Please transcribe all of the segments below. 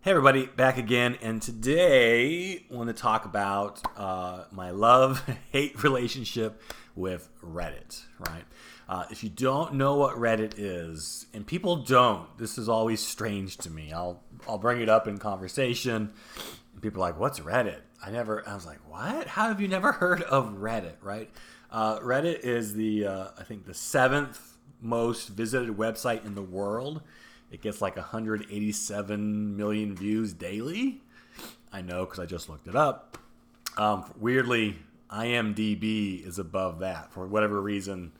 Hey everybody, back again, and today I want to talk about my love-hate relationship with Reddit, right? If you don't know what Reddit is, and people don't, this is always strange to me. I'll bring it up in conversation, and people are like, what's Reddit? I was like, what? How have you never heard of Reddit, right? Reddit is I think the 7th most visited website in the world. It gets like 187 million views daily. I know because I just looked it up. Weirdly, IMDb is above that. For whatever reason,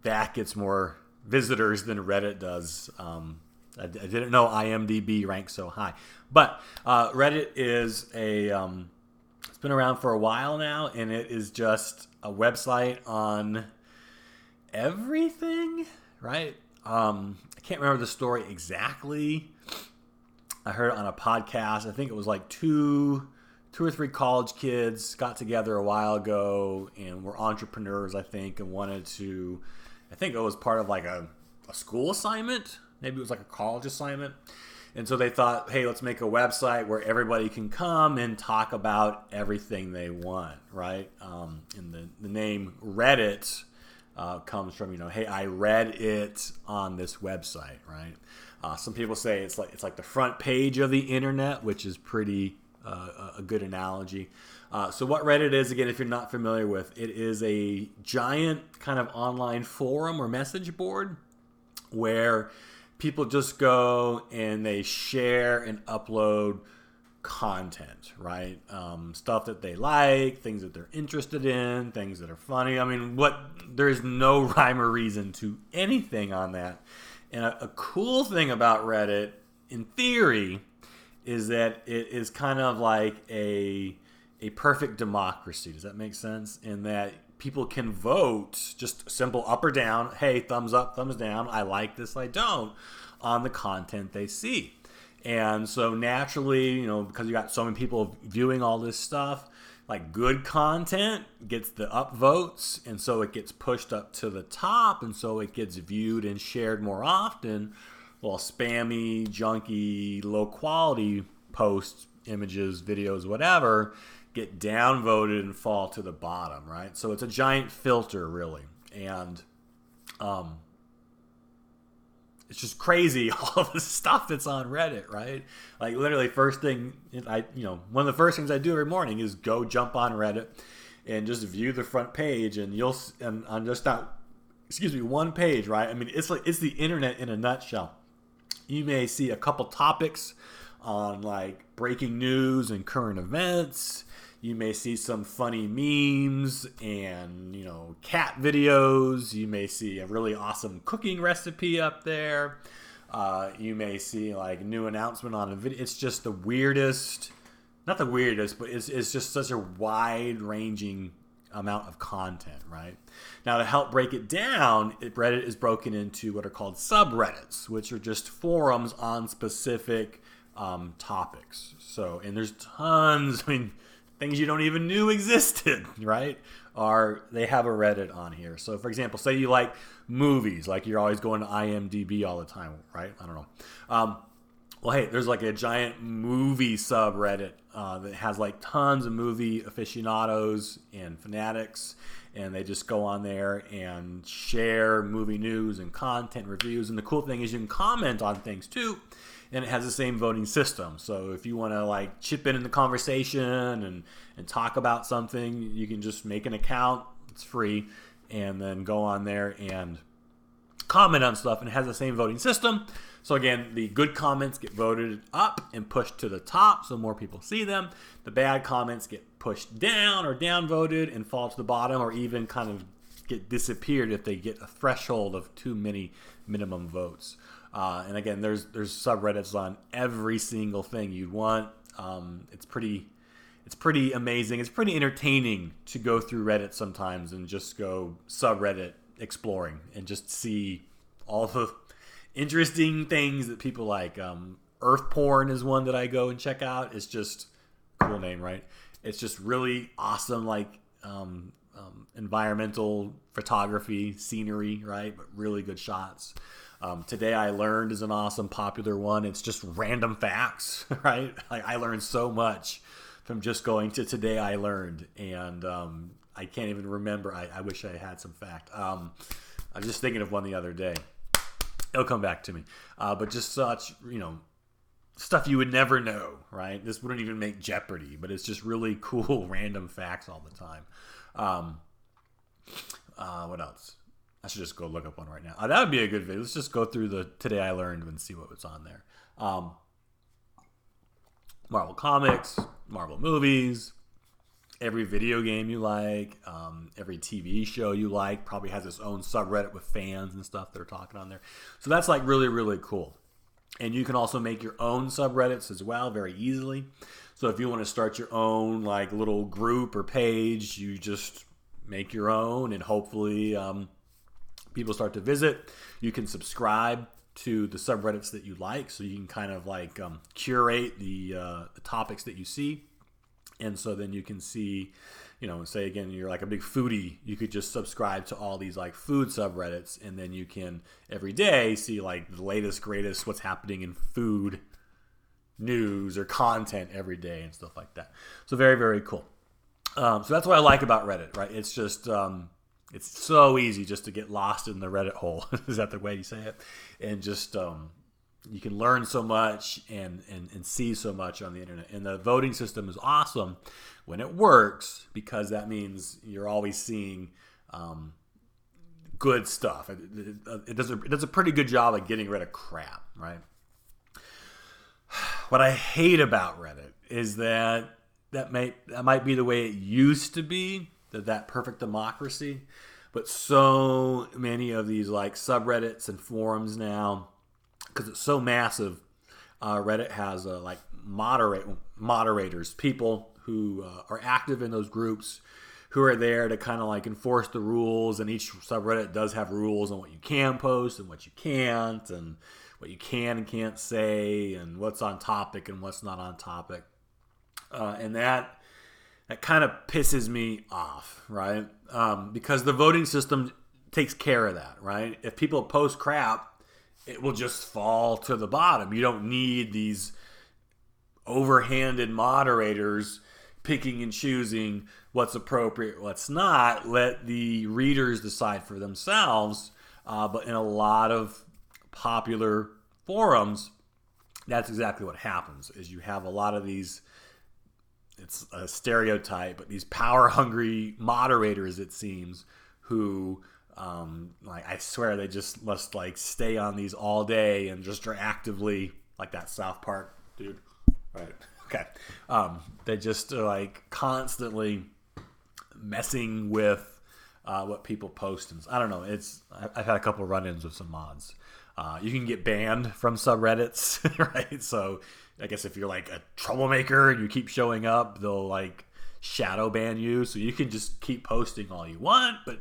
that gets more visitors than Reddit does. I didn't know IMDb ranks so high. But Reddit is it's been around for a while now, and it is just a website on everything, right? I can't remember the story exactly. I heard it on a podcast. I think it was like two or three college kids got together a while ago and were entrepreneurs, I think, and wanted to, I think it was part of like a school assignment. Maybe it was like a college assignment. And so they thought, hey, let's make a website where everybody can come and talk about everything they want, right? And the name Reddit comes from, hey, I read it on this website, right? Some people say it's like the front page of the internet, which is pretty a good analogy. So what Reddit is, again, if you're not familiar with, it is a giant kind of online forum or message board where people just go and they share and upload content, right? Stuff that they like, things that they're interested in, things that are funny. I mean, there's no rhyme or reason to anything on that. And a cool thing about Reddit, in theory, is that it is kind of like a perfect democracy. Does that make sense? In that people can vote, just simple up or down. Hey, thumbs up, thumbs down. I like this, I don't, on the content they see. And so naturally, because you got so many people viewing all this stuff, like good content gets the upvotes, and so it gets pushed up to the top, and so it gets viewed and shared more often. While spammy, junky, low quality posts, images, videos, whatever, get downvoted and fall to the bottom, right? So it's a giant filter, really. And it's just crazy, all of the stuff that's on Reddit, right? Like literally one of the first things I do every morning is go jump on Reddit and just view the front page, and on just that, one page, right? I mean, it's the internet in a nutshell. You may see a couple topics on like breaking news and current events. You may see some funny memes and, cat videos. You may see a really awesome cooking recipe up there. You may see like a new announcement on a video. It's just the weirdest, not the weirdest, but it's just such a wide-ranging amount of content, right? Now, to help break it down, Reddit is broken into what are called subreddits, which are just forums on specific topics. So, and there's tons, things you don't even knew existed, right? They have a Reddit on here. So, for example, say you like movies, like you're always going to IMDb all the time, right? I don't know. Well, hey, there's like a giant movie subreddit that has like tons of movie aficionados and fanatics, and they just go on there and share movie news and content reviews. And the cool thing is you can comment on things too, and it has the same voting system. So if you want to like chip in the conversation and talk about something, you can just make an account. It's free, and then go on there and comment on stuff, and it has the same voting system. So again, the good comments get voted up and pushed to the top so more people see them. The bad comments get pushed down or downvoted and fall to the bottom, or even kind of get disappeared if they get a threshold of too many minimum votes. And again, there's subreddits on every single thing you'd want. It's pretty amazing. It's pretty entertaining to go through Reddit sometimes and just go subreddit exploring and just see all the interesting things that people like. Earth porn is one that I go and check out. It's just cool name, right? It's just really awesome, like environmental photography, scenery, right? But really good shots. Today I Learned is an awesome, popular one. It's just random facts, right? Like I learned so much from just going to Today I Learned, and I can't even remember. I wish I had some fact. I was just thinking of one the other day. It'll come back to me. But just such, stuff you would never know, right? This wouldn't even make Jeopardy, but it's just really cool random facts all the time. What else? I should just go look up one right now. That would be a good video. Let's just go through the Today I Learned and see what was on there. Marvel Comics, Marvel movies, every video game you like, every TV show you like probably has its own subreddit with fans and stuff that are talking on there. So that's like really, really cool. And you can also make your own subreddits as well very easily. So if you want to start your own like little group or page, you just make your own, and hopefully people start to visit. You can subscribe to the subreddits that you like, so you can kind of like curate the topics that you see. And so then you can see, say again, you're like a big foodie, you could just subscribe to all these like food subreddits, and then you can every day see like the latest, greatest, what's happening in food news or content every day and stuff like that. So very, very cool. So that's what I like about Reddit, right? It's just, it's so easy just to get lost in the Reddit hole. Is that the way you say it? And just, you can learn so much and see so much on the internet. And the voting system is awesome when it works, because that means you're always seeing good stuff. It does a pretty good job of getting rid of crap, right? What I hate about Reddit is that might be the way it used to be, that perfect democracy. But so many of these like subreddits and forums now, because it's so massive, Reddit has like moderators, people who are active in those groups, who are there to kind of like enforce the rules. And each subreddit does have rules on what you can post and what you can't, and what you can and can't say, and what's on topic and what's not on topic. And that kind of pisses me off, right? Because the voting system takes care of that, right? If people post crap, it will just fall to the bottom. You don't need these overhanded moderators picking and choosing what's appropriate, what's not. Let the readers decide for themselves. But in a lot of popular forums, that's exactly what happens, is you have a lot of these, it's a stereotype, but these power-hungry moderators, it seems, who, like, I swear they just must, like, stay on these all day and just are actively, like that South Park dude, right? Okay. They just are, like, constantly messing with what people post. And I don't know. I've had a couple of run-ins with some mods. You can get banned from subreddits, right? So I guess if you're like a troublemaker and you keep showing up, they'll like shadow ban you. So you can just keep posting all you want, but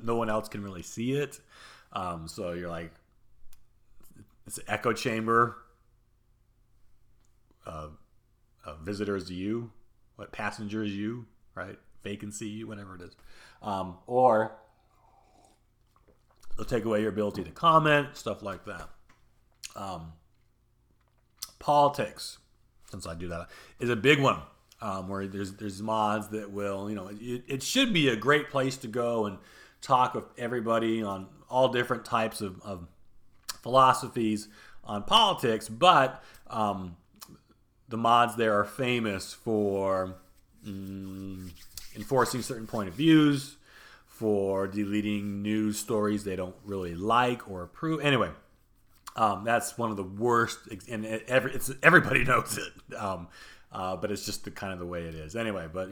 no one else can really see it. So you're like, it's an echo chamber. Visitors you, what passengers you, right? Vacancy you, whatever it is. Or they'll take away your ability to comment, stuff like that. Politics, since I do that, is a big one, where there's mods that will, it should be a great place to go and talk with everybody on all different types of philosophies on politics, but the mods there are famous for enforcing certain point of views, for deleting news stories they don't really like or approve. Anyway, that's one of the worst, and everybody knows it. But it's just the kind of the way it is. Anyway, but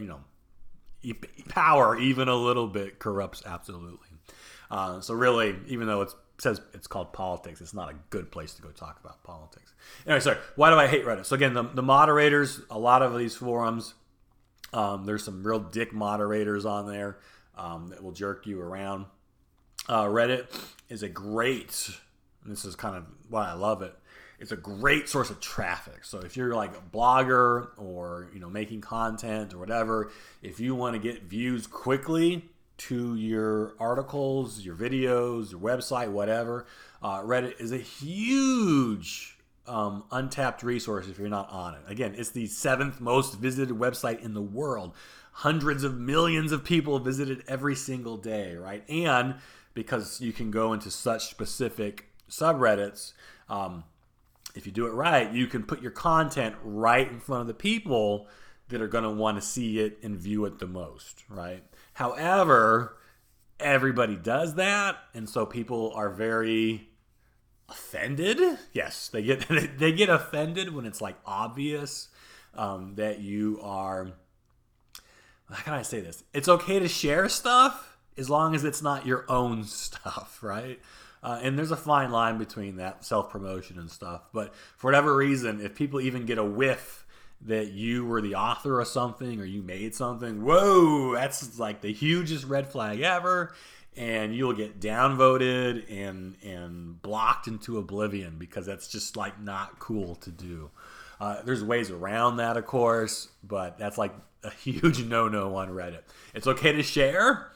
power even a little bit corrupts absolutely. So really, even though it says it's called politics, it's not a good place to go talk about politics. Anyway, sorry. Why do I hate Reddit? So again, the moderators, a lot of these forums, there's some real dick moderators on there that will jerk you around. Reddit is a great, and this is kind of why I love it, it's a great source of traffic. So if you're like a blogger or making content or whatever, if you want to get views quickly, to your articles, your videos, your website, whatever. Reddit is a huge untapped resource if you're not on it. Again, it's the 7th most visited website in the world. Hundreds of millions of people visit it every single day, right? And because you can go into such specific subreddits, if you do it right, you can put your content right in front of the people that are going to want to see it and view it the most, right? However, everybody does that, and so people are very offended. Yes, they get offended when it's like obvious that you are. How can I say this? It's okay to share stuff as long as it's not your own stuff, right? And there's a fine line between that, self-promotion and stuff. But for whatever reason, if people even get a whiff that you were the author of something or you made something, whoa, that's like the hugest red flag ever. And you'll get downvoted and blocked into oblivion because that's just like not cool to do. There's ways around that, of course, but that's like a huge no-no on Reddit. It's okay to share,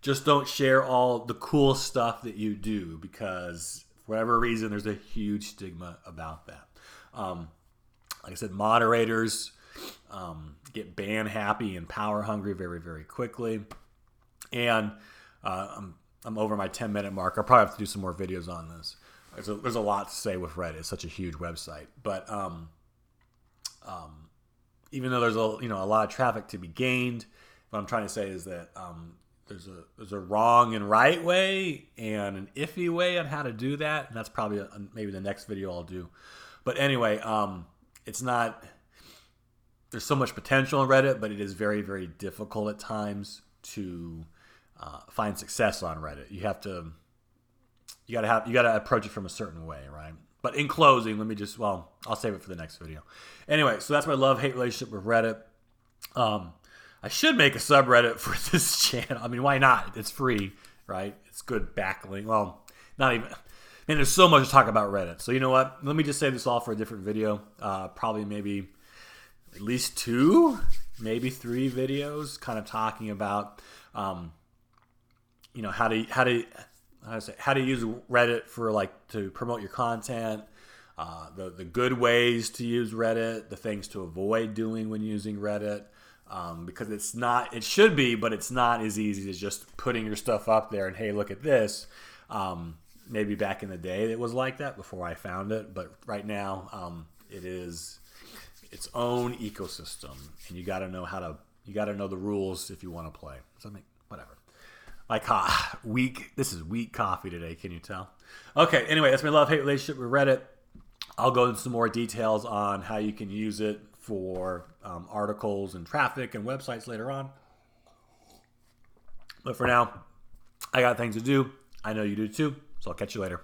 just don't share all the cool stuff that you do because for whatever reason, there's a huge stigma about that. Like I said, moderators get ban happy and power hungry very, very quickly. And I'm over my 10-minute mark. I'll probably have to do some more videos on this. There's a lot to say with Reddit. It's such a huge website. But even though there's a lot of traffic to be gained, what I'm trying to say is that there's a wrong and right way and an iffy way on how to do that. And that's probably maybe the next video I'll do. But anyway, it's not. There's so much potential in Reddit, but it is very, very difficult at times to find success on Reddit. You gotta approach it from a certain way, right? But in closing, I'll save it for the next video. Anyway, so that's my love-hate relationship with Reddit. I should make a subreddit for this channel. I mean, why not? It's free, right? It's good backlink. Well, not even. Man, there's so much to talk about Reddit. So you know what? Let me just save this all for a different video. Probably maybe at least 2, maybe 3 videos, kind of talking about, how to use Reddit for to promote your content, the good ways to use Reddit, the things to avoid doing when using Reddit, because it should be, but it's not as easy as just putting your stuff up there and hey, look at this. Maybe back in the day it was like that before I found it, but right now it is its own ecosystem, and you got to know the rules if you want to play. Something, whatever. This is weak coffee today. Can you tell? Okay. Anyway, that's my love-hate relationship with Reddit. I'll go into some more details on how you can use it for articles and traffic and websites later on. But for now, I got things to do. I know you do too. So I'll catch you later.